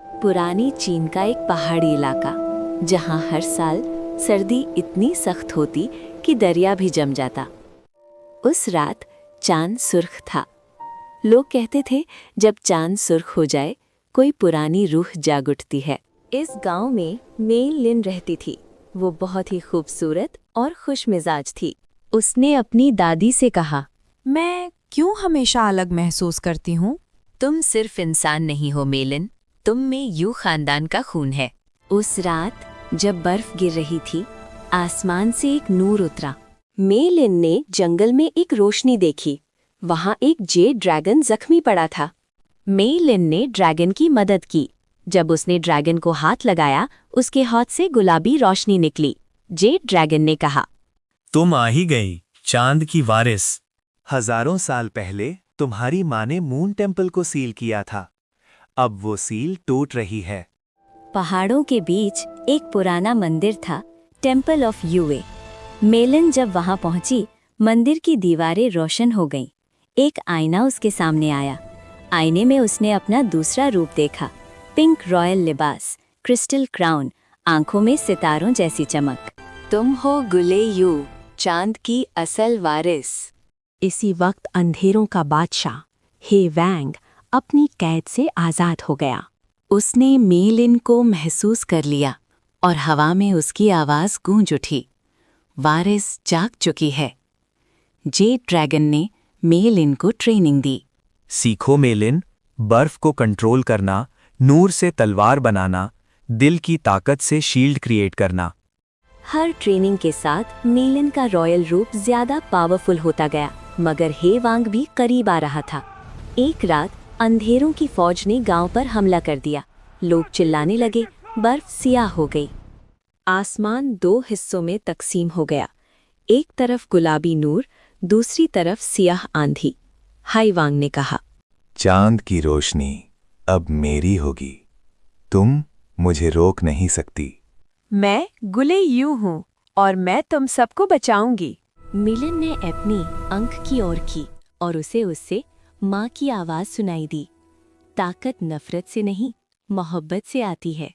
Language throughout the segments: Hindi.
पुरानी चीन का एक पहाड़ी इलाका, जहाँ हर साल सर्दी इतनी सख्त होती कि दरिया भी जम जाता। उस रात चांद सुर्ख था। लोग कहते थे जब चांद सुर्ख हो जाए कोई पुरानी रूह जाग उठती है। इस गांव में मेई लिन रहती थी। वो बहुत ही खूबसूरत और खुश मिजाज थी। उसने अपनी दादी से कहा, मैं क्यों हमेशा अलग महसूस करती हूँ? तुम सिर्फ इंसान नहीं हो मेलिन, तुम में यू खानदान का खून है। उस रात जब बर्फ गिर रही थी, आसमान से एक नूर उतरा। मेलिन ने जंगल में एक रोशनी देखी। वहाँ एक जेड ड्रैगन जख्मी पड़ा था। मेलिन ने ड्रैगन की मदद की। जब उसने ड्रैगन को हाथ लगाया, उसके हाथ से गुलाबी रोशनी निकली। जेड ड्रैगन ने कहा, तुम आ ही गई, चांद की वारिस। हजारों साल पहले तुम्हारी माँ ने मून टेम्पल को सील किया था। अब वो सील टूट रही है। पहाड़ों के बीच एक पुराना मंदिर था, टेम्पल ऑफ यूए। मेलिन जब वहां पहुंची, मंदिर की दीवारें रोशन हो गईं। एक आईना उसके सामने आया। आईने में उसने अपना दूसरा रूप देखा। पिंक रॉयल लिबास, क्रिस्टल क्राउन, आंखों में सितारों जैसी चमक। तुम हो गुले यू, चांद की असल वारिस। इसी वक्त अंधेरों का बादशाह हे वैंग अपनी कैद से आजाद हो गया। उसने मेलिन को महसूस कर लिया और हवा में उसकी आवाज गूंज उठी, वारिस जाग चुकी है। जेड ड्रैगन ने मेलिन को ट्रेनिंग दी। सीखो मेलिन, बर्फ को कंट्रोल करना, नूर से तलवार बनाना, दिल की ताकत से शील्ड क्रिएट करना। हर ट्रेनिंग के साथ मेलिन का रॉयल रूप ज्यादा पावरफुल होता गया, मगर हे वांग भी करीब आ रहा था। एक रात अंधेरों की फौज ने गांव पर हमला कर दिया। लोग चिल्लाने लगे, बर्फ सियाह हो गई। आसमान दो हिस्सों में तकसीम हो गया। एक तरफ गुलाबी नूर, दूसरी तरफ सियाह आंधी। हाई वांग ने कहा, चांद की रोशनी अब मेरी होगी। तुम मुझे रोक नहीं सकती। मैं गुले यू हूँ और मैं तुम सबको बचाऊंगी। मेलिन ने अपनी आंख की ओर की और उसे उससे माँ की आवाज सुनाई दी। ताकत नफरत से नहीं, मोहब्बत से आती है।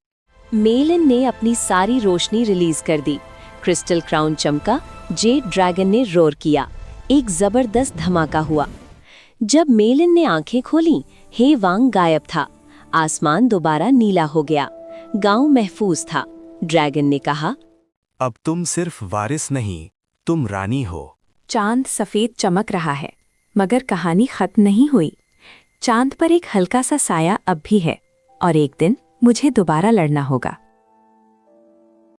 मेलिन ने अपनी सारी रोशनी रिलीज कर दी। क्रिस्टल क्राउन चमका। जेड ड्रैगन ने रोर किया। एक जबरदस्त धमाका हुआ। जब मेलिन ने आंखें खोलीं, हे वांग गायब था। आसमान दोबारा नीला हो गया। गांव महफूज था। ड्रैगन ने कहा, अब तुम सिर्फ वारिस नहीं, तुम रानी हो। चांद सफेद चमक रहा है, मगर कहानी खत्म नहीं हुई। चांद पर एक हल्का सा साया अब भी है और एक दिन मुझे दोबारा लड़ना होगा।